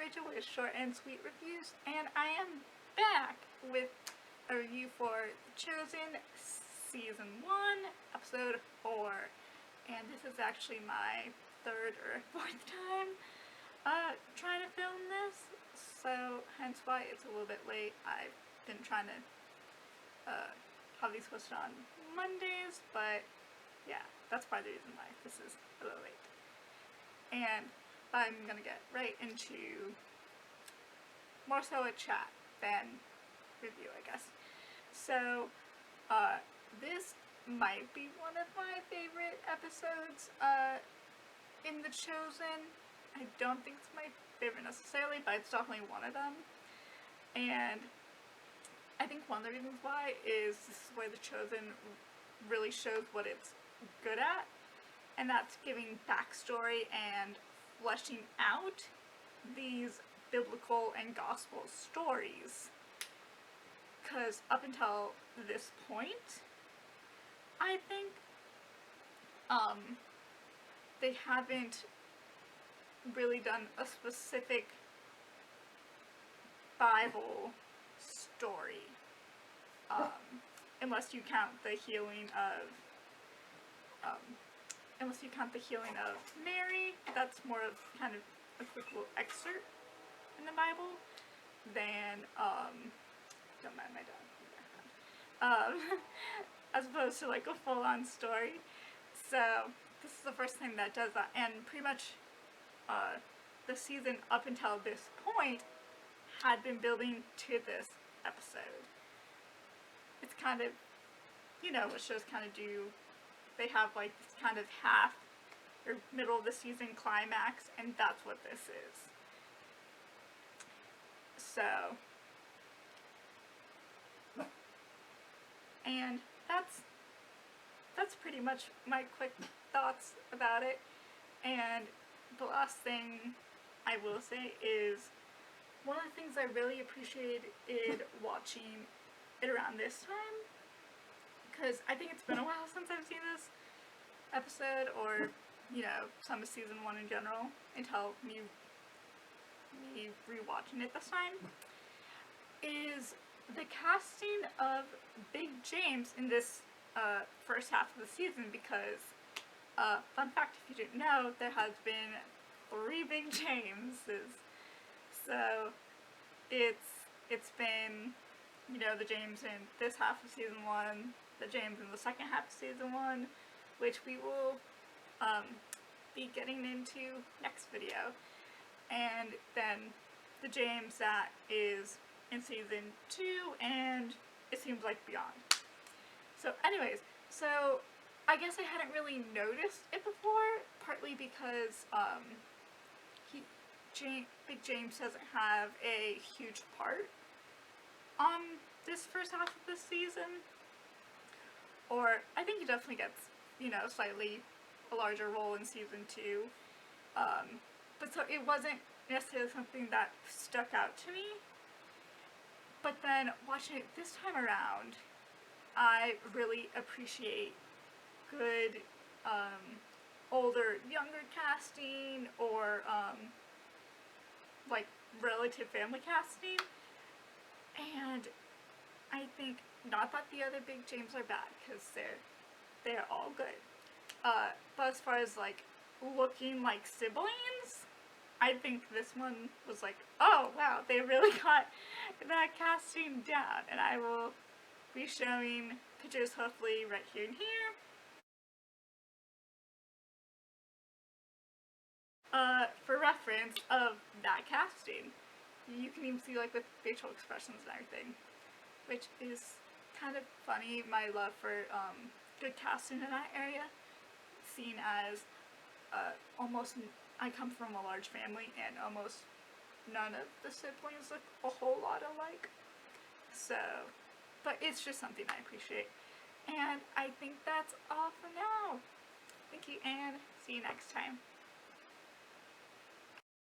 Rachel with Short and Sweet Reviews, and I am back with a review for Chosen Season 1, Episode 4. And this is actually my third or fourth time trying to film this, so hence why it's a little bit late. I've been trying to have these posted on Mondays, but yeah, that's probably the reason why this is a little late. And I'm gonna get right into more so a chat than review, I guess. So, this might be one of my favorite episodes in The Chosen. I don't think it's my favorite necessarily, but it's definitely one of them. And I think one of the reasons why is this is where The Chosen really shows what it's good at, and that's giving backstory and fleshing out these biblical and gospel stories. Because up until this point, I think they haven't really done a specific Bible story, unless you count the healing of Mary. That's more of kind of a quick little excerpt in the Bible than don't mind my dog. As opposed to like a full-on story. So this is the first thing that does that, and pretty much the season up until this point had been building to this episode. It's kind of, you know, what shows kind of do. They have like this kind of half or middle of the season climax, and that's what this is. So, and that's pretty much my quick thoughts about it. And the last thing I will say is, one of the things I really appreciated watching it around this time, because I think it's been a while since I've seen this episode, or, you know, some of season 1 in general, until me rewatching it this time, is the casting of Big James in this first half of the season. Because, fun fact if you didn't know, there has been 3 Big Jameses. So it's been, you know, the James in this half of season 1, the James in the second half of season 1, which we will be getting into next video, and then the James that is in season 2, and it seems like beyond. So anyways, so I guess I hadn't really noticed it before, partly because Big James doesn't have a huge part on this first half of the season, or I think he definitely gets, you know, slightly a larger role in season 2, but so it wasn't necessarily something that stuck out to me. But then watching it this time around, I really appreciate good older, younger casting, or like relative family casting. And I think, not that the other Big James are bad, because they're all good, but as far as like looking like siblings, I think this one was like, oh wow, they really got that casting down. And I will be showing pictures hopefully right here and here. For reference of that casting. You can even see like with facial expressions and everything, which is kind of funny, my love for good casting in that area, seeing as I come from a large family and almost none of the siblings look a whole lot alike. So, but it's just something I appreciate. And I think that's all for now. Thank you, and see you next time.